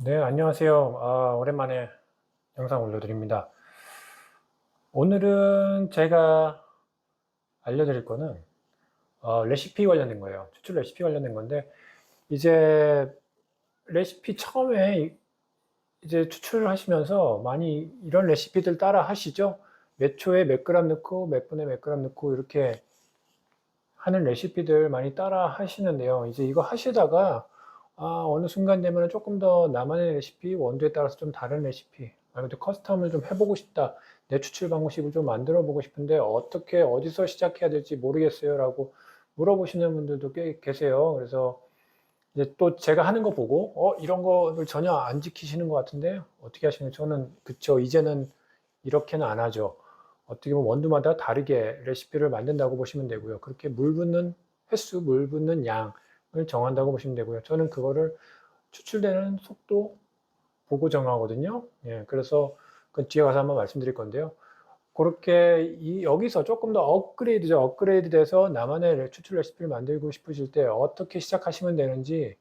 네, 안녕하세요. 오랜만에 영상 올려드립니다. 오늘은 제가 알려드릴 거는 레시피 관련된 거예요. 추출 레시피 관련된 건데, 이제 레시피 처음에 이제 추출을 하시면서 많이 이런 레시피들 따라 하시죠? 몇 초에 몇 그램 넣고, 몇 분에 몇 그램 넣고, 이렇게 하는 레시피들 많이 따라 하시는데요. 이제 이거 하시다가 어느 순간 되면 조금 더 나만의 레시피, 원두에 따라서 좀 다른 레시피, 아니면 커스텀을 좀 해보고 싶다. 내 추출 방식을 좀 만들어 보고 싶은데 어떻게 어디서 시작해야 될지 모르겠어요 라고 물어보시는 분들도 꽤 계세요. 그래서 이제 또 제가 하는 거 보고 이런 거를 전혀 안 지키시는 것 같은데 어떻게 하시는 저는 그쵸, 이제는 이렇게는 안 하죠. 어떻게 보면 원두마다 다르게 레시피를 만든다고 보시면 되고요. 그렇게 물 붓는 횟수, 물 붓는 양을 정한다고 보시면 되고요. 저는 그거를 추출되는 속도 보고 정하거든요. 예, 그래서 그 뒤에 가서 한번 말씀드릴 건데요. 그렇게 여기서 조금 더 업그레이드죠. 업그레이드 돼서 나만의 추출 레시피를 만들고 싶으실 때 어떻게 시작하시면 되는지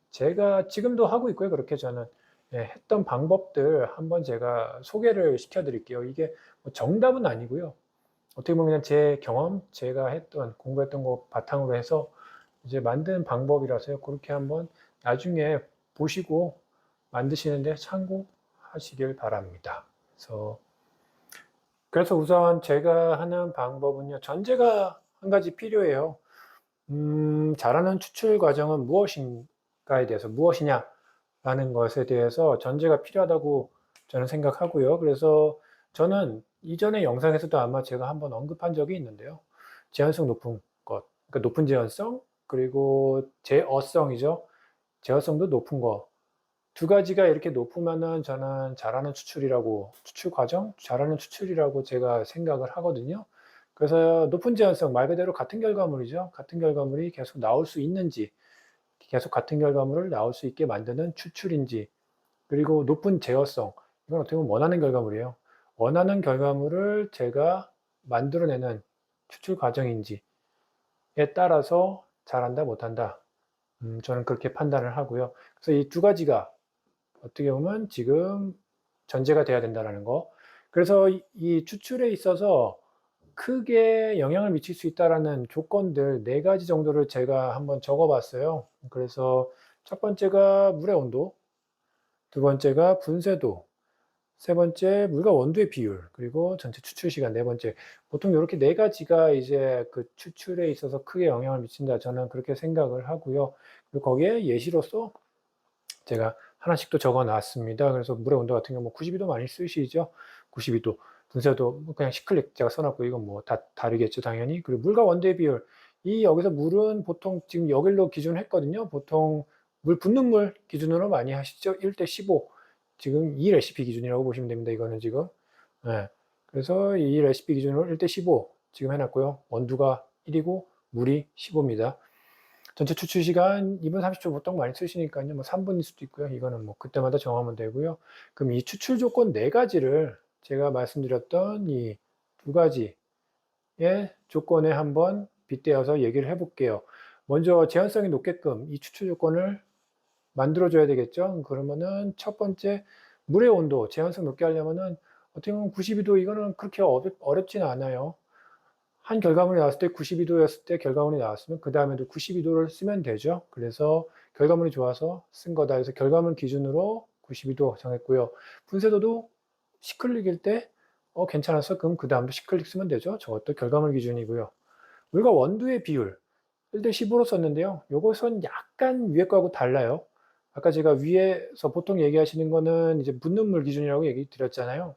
제가 지금도 하고 있고요. 그렇게 저는 했던 방법들 한번 제가 소개를 시켜 드릴게요. 이게 뭐 정답은 아니고요. 어떻게 보면 그냥 제 경험, 제가 했던 공부했던 거 바탕으로 해서 이제 만든 방법이라서요. 그렇게 한번 나중에 보시고 만드시는데 참고하시길 바랍니다. 그래서 우선 제가 하는 방법은요. 전제가 한 가지 필요해요. 잘하는 추출 과정은 무엇인가에 대해서 무엇이냐라는 것에 대해서 전제가 필요하다고 저는 생각하고요. 그래서 저는 이전의 영상에서도 아마 제가 한번 언급한 적이 있는데요. 제한성 높은 것, 그러니까 높은 제한성, 그리고 제어성이죠. 제어성도 높은 거. 두 가지가 이렇게 높으면은 저는 잘하는 추출이라고, 추출 과정? 잘하는 추출이라고 제가 생각을 하거든요. 그래서 높은 제한성, 말 그대로 같은 결과물이죠. 같은 결과물이 계속 나올 수 있는지, 계속 같은 결과물을 나올 수 있게 만드는 추출인지, 그리고 높은 제어성, 이건 어떻게 보면 원하는 결과물이에요. 원하는 결과물을 제가 만들어내는 추출 과정인지에 따라서 잘한다, 못한다. 저는 그렇게 판단을 하고요. 그래서 이 두 가지가 어떻게 보면 지금 전제가 돼야 된다라는 거. 그래서 이 추출에 있어서 크게 영향을 미칠 수 있다라는 조건들 네 가지 정도를 제가 한번 적어 봤어요. 그래서 첫 번째가 물의 온도, 두 번째가 분쇄도, 세 번째 물과 원두의 비율, 그리고 전체 추출 시간 네 번째. 보통 이렇게 네 가지가 이제 그 추출에 있어서 크게 영향을 미친다. 저는 그렇게 생각을 하고요. 그리고 거기에 예시로서 제가 하나씩 또 적어 놨습니다. 그래서 물의 온도 같은 경우 92도 많이 쓰시죠? 92도. 분쇄도 뭐 그냥 시클릭 제가 써놨고 이건 뭐 다 다르겠죠, 당연히. 그리고 물과 원두의 비율. 여기서 물은 보통 지금 여기로 기준했거든요. 보통 물 붓는 물 기준으로 많이 하시죠. 1대 15. 지금 이 레시피 기준이라고 보시면 됩니다. 이거는 지금. 예. 그래서 이 레시피 기준으로 1대 15 지금 해놨고요. 원두가 1이고 물이 15입니다. 전체 추출 시간 2분 30초 보통 많이 쓰시니까요. 뭐 3분일 수도 있고요. 이거는 뭐 그때마다 정하면 되고요. 그럼 이 추출 조건 네 가지를 제가 말씀드렸던 이 두 가지의 조건에 한번 빗대어서 얘기를 해 볼게요. 먼저 제한성이 높게끔 이 추출 조건을 만들어 줘야 되겠죠. 그러면은 첫 번째 물의 온도 제한성 높게 하려면은 어떻게 보면 92도 이거는 그렇게 어렵지는 않아요. 한 결과물이 나왔을 때 92도였을 때 결과물이 나왔으면 그 다음에도 92도를 쓰면 되죠. 그래서 결과물이 좋아서 쓴 거다 해서 결과물 기준으로 92도 정했고요. 분쇄도도 시클릭일 때 괜찮았어. 그럼 그 다음도 시클릭 쓰면 되죠. 저것도 결과물 기준이고요. 우리가 원두의 비율 1대 15로 썼는데요. 요것은 약간 위에 거하고 달라요. 아까 제가 위에서 보통 얘기하시는 거는 이제 묻는 물 기준이라고 얘기 드렸잖아요.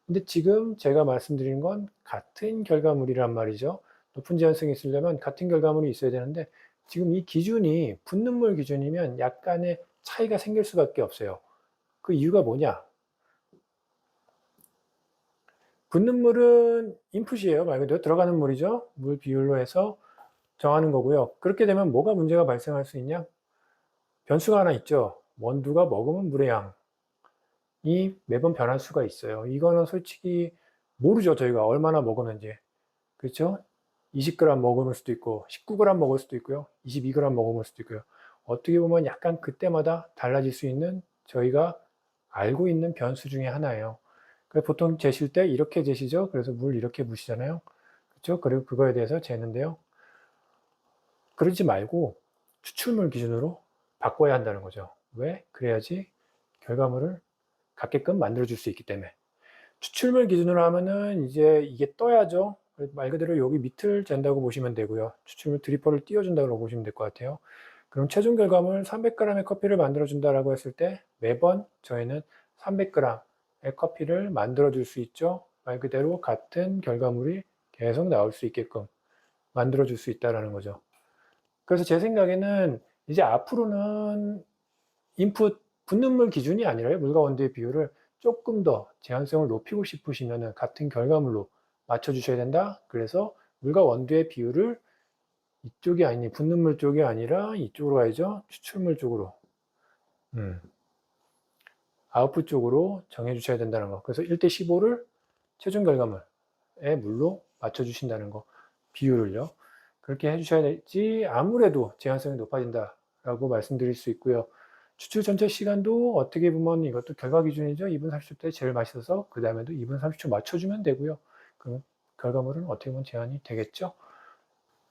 근데 지금 제가 말씀드린 건 같은 결과물이란 말이죠. 높은 제한성이 있으려면 같은 결과물이 있어야 되는데 지금 이 기준이 붓는 물 기준이면 약간의 차이가 생길 수밖에 없어요. 그 이유가 뭐냐? 붓는 물은 인풋이에요. 말 그대로 들어가는 물이죠. 물 비율로 해서 정하는 거고요. 그렇게 되면 뭐가 문제가 발생할 수 있냐? 변수가 하나 있죠. 원두가 머금은 물의 양이 매번 변할 수가 있어요. 이거는 솔직히 모르죠. 저희가 얼마나 먹었는지. 그렇죠? 20g 먹을 수도 있고 19g 먹을 수도 있고요. 22g 먹을 수도 있고요. 어떻게 보면 약간 그때마다 달라질 수 있는 저희가 알고 있는 변수 중에 하나예요. 그래서 보통 재실 때 이렇게 재시죠. 그래서 물 이렇게 부시잖아요. 그렇죠? 그리고 그거에 대해서 재는데요. 그러지 말고 추출물 기준으로 바꿔야 한다는 거죠. 왜? 그래야지 결과물을 같게끔 만들어줄 수 있기 때문에. 추출물 기준으로 하면은 이제 이게 떠야죠. 말 그대로 여기 밑을 잰다고 보시면 되고요. 추출물 드리퍼를 띄워준다고 보시면 될 것 같아요. 그럼 최종 결과물 300g의 커피를 만들어준다라고 했을 때 매번 저희는 300g의 커피를 만들어줄 수 있죠. 말 그대로 같은 결과물이 계속 나올 수 있게끔 만들어줄 수 있다는 거죠. 그래서 제 생각에는 이제 앞으로는 인풋 분능물 기준이 아니라요. 물과 원두의 비율을 조금 더 제한성을 높이고 싶으시면은 같은 결과물로 맞춰 주셔야 된다. 그래서 물과 원두의 비율을 이쪽이 아니 분능물 쪽이 아니라 이쪽으로 가야죠. 추출물 쪽으로. 아웃풋 쪽으로 정해 주셔야 된다는 거. 그래서 1대 15를 최종 결과물의 물로 맞춰 주신다는 거. 비율을요. 그렇게 해 주셔야 되지 아무래도 제한성이 높아진다라고 말씀드릴 수 있고요. 추출 전체 시간도 어떻게 보면 이것도 결과 기준이죠. 2분 30초 때 제일 맛있어서 그 다음에도 2분 30초 맞춰주면 되고요. 그럼 결과물은 어떻게 보면 제한이 되겠죠.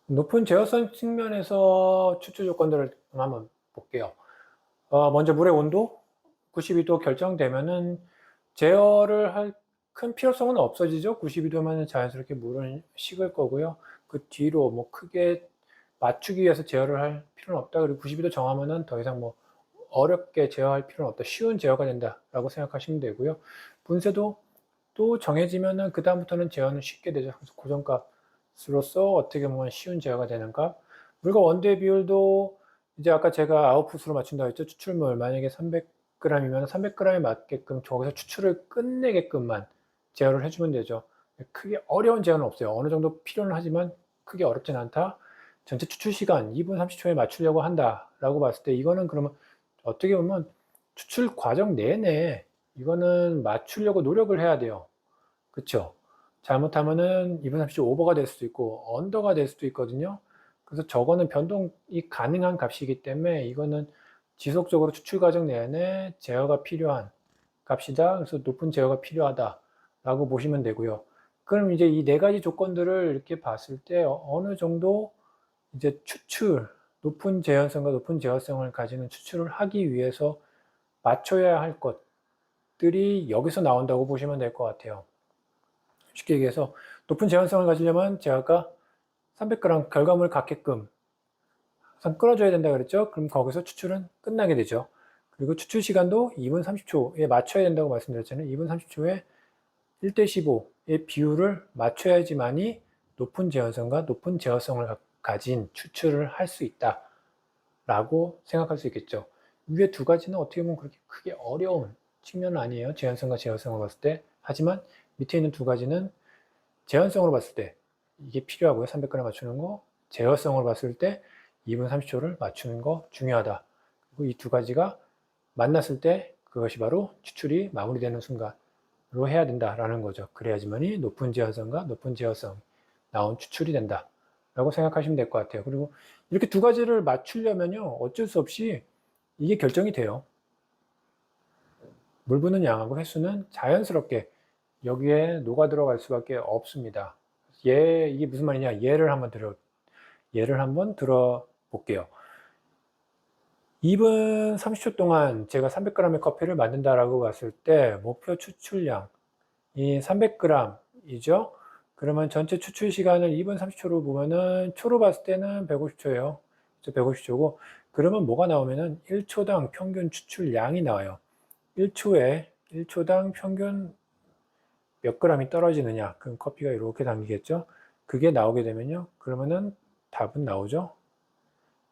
높은 제어성 측면에서 추출 조건들을 한번 볼게요. 먼저 물의 온도 92도 결정되면은 제어를 할 큰 필요성은 없어지죠. 92도면 자연스럽게 물은 식을 거고요. 그 뒤로 뭐 크게 맞추기 위해서 제어를 할 필요는 없다. 그리고 92도 정하면은 더 이상 뭐 어렵게 제어할 필요는 없다. 쉬운 제어가 된다라고 생각하시면 되고요. 분쇄도 또 정해지면은 그 다음부터는 제어는 쉽게 되죠. 그래서 고정값으로서 어떻게 보면 쉬운 제어가 되는 값. 물과 원두의 비율도 이제 아까 제가 아웃풋으로 맞춘다고 했죠. 추출물 만약에 300g이면 300g에 맞게끔 저기서 추출을 끝내게끔만 제어를 해주면 되죠. 크게 어려운 제어는 없어요. 어느 정도 필요는 하지만 크게 어렵진 않다. 전체 추출 시간 2분 30초에 맞추려고 한다라고 봤을 때 이거는 그러면 어떻게 보면 추출 과정 내내 이거는 맞추려고 노력을 해야 돼요. 그쵸? 잘못하면은 2분 30초 오버가 될 수도 있고 언더가 될 수도 있거든요. 그래서 저거는 변동이 가능한 값이기 때문에 이거는 지속적으로 추출 과정 내내 제어가 필요한 값이다. 그래서 높은 제어가 필요하다라고 보시면 되고요. 그럼 이제 이 네 가지 조건들을 이렇게 봤을 때 어느 정도 이제 추출, 높은 제한성과 높은 제어성을 가지는 추출을 하기 위해서 맞춰야 할 것들이 여기서 나온다고 보시면 될 것 같아요. 쉽게 얘기해서 높은 제한성을 가지려면 제가 아까 300g 결과물 갖게끔 항상 끌어줘야 된다 그랬죠? 그럼 거기서 추출은 끝나게 되죠. 그리고 추출 시간도 2분 30초에 맞춰야 된다고 말씀드렸잖아요. 2분 30초에 1대 15의 비율을 맞춰야지만이 높은 제한성과 높은 제어성을 가진 추출을 할 수 있다 라고 생각할 수 있겠죠. 위에 두 가지는 어떻게 보면 그렇게 크게 어려운 측면은 아니에요. 제한성과 제어성을 봤을 때. 하지만 밑에 있는 두 가지는 제한성으로 봤을 때 이게 필요하고요. 300g 맞추는 거. 제어성으로 봤을 때 2분 30초를 맞추는 거 중요하다. 그리고 이 두 가지가 만났을 때 그것이 바로 추출이 마무리되는 순간으로 해야 된다라는 거죠. 그래야지만이 높은 제한성과 높은 제어성 나온 추출이 된다. 라고 생각하시면 될 것 같아요. 그리고 이렇게 두 가지를 맞추려면요. 어쩔 수 없이 이게 결정이 돼요. 물 부는 양하고 횟수는 자연스럽게 여기에 녹아 들어갈 수밖에 없습니다. 이게 무슨 말이냐? 예를 한번 들어 볼게요. 2분 30초 동안 제가 300g의 커피를 만든다라고 봤을 때 목표 추출량이 300g이죠. 그러면 전체 추출 시간을 2분 30초로 보면은 초로 봤을 때는 150초예요. 150초고 그러면 뭐가 나오면은 1초당 평균 추출량이 나와요. 1초당 평균 몇 g이 떨어지느냐. 그럼 커피가 이렇게 당기겠죠. 그게 나오게 되면요. 그러면은 답은 나오죠.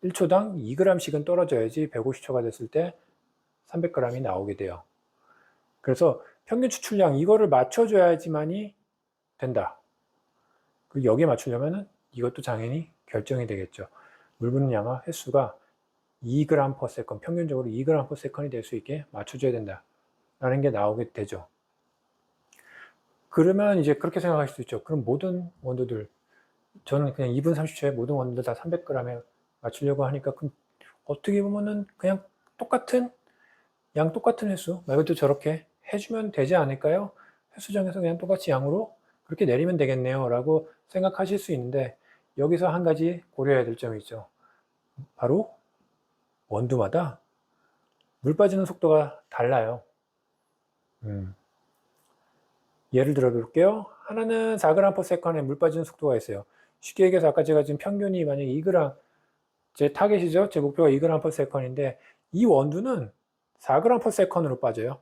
1초당 2g씩은 떨어져야지 150초가 됐을 때 300g이 나오게 돼요. 그래서 평균 추출량 이거를 맞춰줘야지만이 된다. 그리고 여기에 맞추려면은 이것도 당연히 결정이 되겠죠. 물 부는 양과 횟수가 2g/s 평균적으로 2g/s이 될 수 있게 맞춰줘야 된다. 라는 게 나오게 되죠. 그러면 이제 그렇게 생각할 수 있죠. 그럼 모든 원두들 저는 그냥 2분 30초에 모든 원두들 다 300g에 맞추려고 하니까 그럼 어떻게 보면은 그냥 똑같은 양 똑같은 횟수 말 그대로 저렇게 해주면 되지 않을까요? 횟수 정해서 그냥 똑같이 양으로 그렇게 내리면 되겠네요 라고 생각하실 수 있는데, 여기서 한 가지 고려해야 될 점이 있죠. 바로 원두마다 물 빠지는 속도가 달라요. 예를 들어 볼게요. 하나는 4g/s에 물 빠지는 속도가 있어요. 쉽게 얘기해서 아까 제가 지금 평균이 만약에 2g, 제 타겟이죠. 제 목표가 2g/s인데 이 원두는 4g/s으로 빠져요.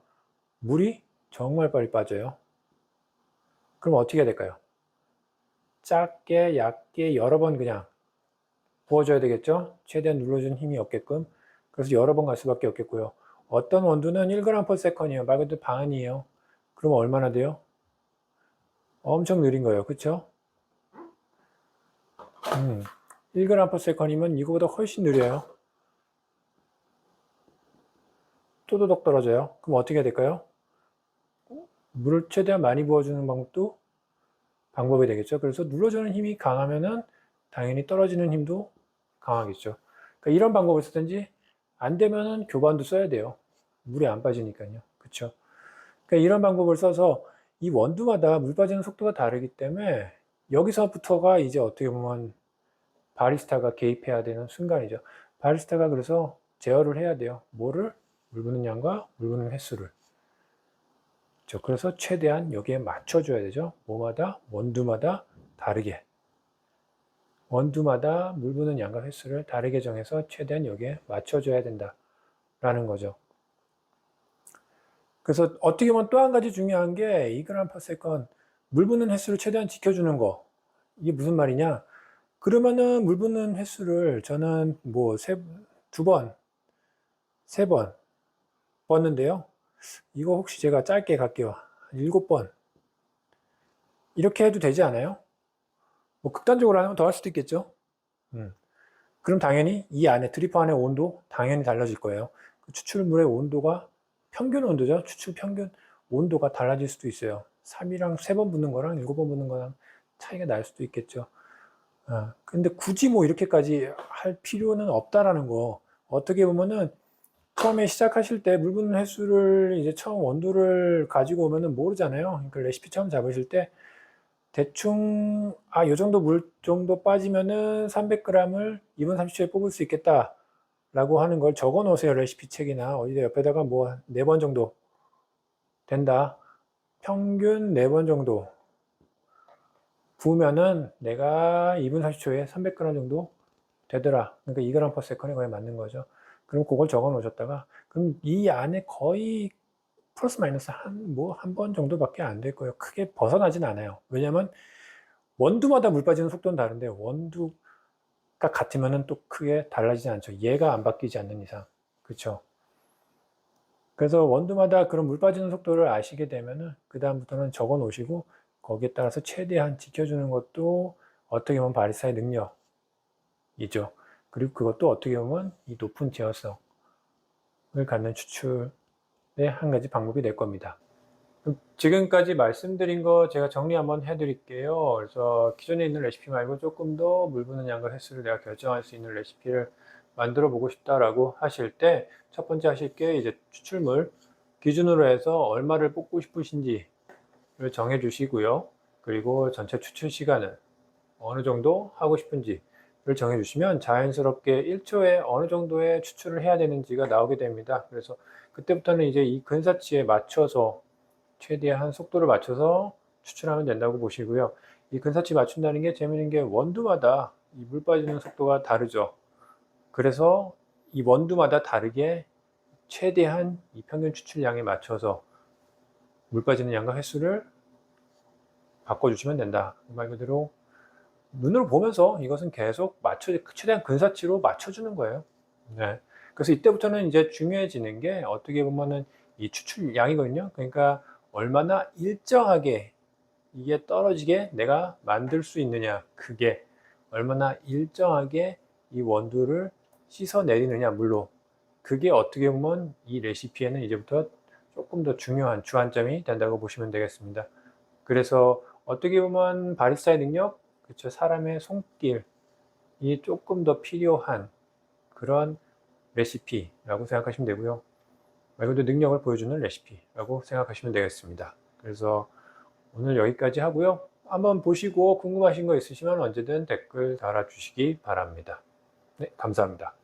물이 정말 빨리 빠져요. 그럼 어떻게 해야 될까요? 작게 얇게 여러 번 그냥 부어줘야 되겠죠. 최대한 눌러주는 힘이 없게끔. 그래서 여러 번 갈 수밖에 없겠고요. 어떤 원두는 1g/s이에요. 말 그대로 반이에요. 그럼 얼마나 돼요? 엄청 느린 거예요. 그쵸? 1g/s이면 이거보다 훨씬 느려요. 또도독 떨어져요. 그럼 어떻게 해야 될까요? 물을 최대한 많이 부어주는 방법도 방법이 되겠죠. 그래서 눌러주는 힘이 강하면은 당연히 떨어지는 힘도 강하겠죠. 그러니까 이런 방법을 쓰든지, 안 되면은 교반도 써야 돼요. 물이 안 빠지니까요. 그렇죠? 그러니까 이런 방법을 써서 이 원두마다 물 빠지는 속도가 다르기 때문에 여기서부터가 이제 어떻게 보면 바리스타가 개입해야 되는 순간이죠. 바리스타가 그래서 제어를 해야 돼요. 뭐를? 물 부는 양과 물 부는 횟수를. 그래서 최대한 여기에 맞춰줘야 되죠. 뭐마다? 원두마다 다르게. 원두마다 물 부는 양과 횟수를 다르게 정해서 최대한 여기에 맞춰줘야 된다라는 거죠. 그래서 어떻게 보면 또 한 가지 중요한 게 2g/s 물 부는 횟수를 최대한 지켜주는 거. 이게 무슨 말이냐? 그러면은 물 부는 횟수를 저는 뭐 두 번, 세 번 뻗는데요. 이거 혹시 제가 짧게 갈게요. 7번. 이렇게 해도 되지 않아요? 뭐 극단적으로 하면 더 할 수도 있겠죠. 그럼 당연히 이 안에 드리퍼 안의 온도 당연히 달라질 거예요. 그 추출물의 온도가 평균 온도죠. 추출 평균 온도가 달라질 수도 있어요. 3이랑 3번 붓는 거랑 7번 붓는 거랑 차이가 날 수도 있겠죠. 근데 굳이 뭐 이렇게까지 할 필요는 없다라는 거. 어떻게 보면은 처음에 시작하실 때 물 붓는 횟수를 이제 처음 원두를 가지고 오면은 모르잖아요. 그러니까 레시피 처음 잡으실 때 대충 요 정도 물 정도 빠지면은 300g을 2분 30초에 뽑을 수 있겠다 라고 하는 걸 적어 놓으세요. 레시피 책이나 어디다 옆에다가 뭐 4번 정도 된다. 평균 4번 정도 부으면은 내가 2분 30초에 300g 정도 되더라. 그러니까 2g/s에 거의 맞는 거죠. 그럼 그걸 적어 놓으셨다가, 그럼 이 안에 거의 플러스 마이너스 한 번 정도밖에 안 될 거예요. 크게 벗어나진 않아요. 왜냐면 원두마다 물 빠지는 속도는 다른데 원두가 같으면은 또 크게 달라지지 않죠. 얘가 안 바뀌지 않는 이상. 그렇죠? 그래서 원두마다 그런 물 빠지는 속도를 아시게 되면은 그 다음부터는 적어 놓으시고 거기에 따라서 최대한 지켜주는 것도 어떻게 보면 바리스타의 능력이죠. 그리고 그것도 어떻게 보면 이 높은 제어성을 갖는 추출의 한 가지 방법이 될 겁니다. 지금까지 말씀드린 거 제가 정리 한번 해드릴게요. 그래서 기존에 있는 레시피 말고 조금 더 물 부는 양과 횟수를 내가 결정할 수 있는 레시피를 만들어 보고 싶다라고 하실 때 첫 번째 하실 게 이제 추출물 기준으로 해서 얼마를 뽑고 싶으신지를 정해 주시고요. 그리고 전체 추출 시간은 어느 정도 하고 싶은지를 정해 주시면 자연스럽게 1초에 어느 정도의 추출을 해야 되는지가 나오게 됩니다. 그래서 그때부터는 이제 이 근사치에 맞춰서 최대한 속도를 맞춰서 추출하면 된다고 보시고요. 이 근사치 맞춘다는 게 재미있는 게 원두마다 이 물 빠지는 속도가 다르죠. 그래서 이 원두마다 다르게 최대한 이 평균 추출량에 맞춰서 물 빠지는 양과 횟수를 바꿔주시면 된다. 말 그대로 눈으로 보면서 이것은 계속 최대한 근사치로 맞춰주는 거예요. 네. 그래서 이때부터는 이제 중요해지는 게 어떻게 보면은 이 추출량이거든요. 그러니까 얼마나 일정하게 이게 떨어지게 내가 만들 수 있느냐, 그게 얼마나 일정하게 이 원두를 씻어내리느냐, 물로. 그게 어떻게 보면 이 레시피에는 이제부터 조금 더 중요한 주안점이 된다고 보시면 되겠습니다. 그래서 어떻게 보면 바리스타의 능력, 그쵸, 사람의 손길이 조금 더 필요한 그런 레시피라고 생각하시면 되고요. 말 그대로 능력을 보여주는 레시피라고 생각하시면 되겠습니다. 그래서 오늘 여기까지 하고요. 한번 보시고 궁금하신 거 있으시면 언제든 댓글 달아주시기 바랍니다. 네, 감사합니다.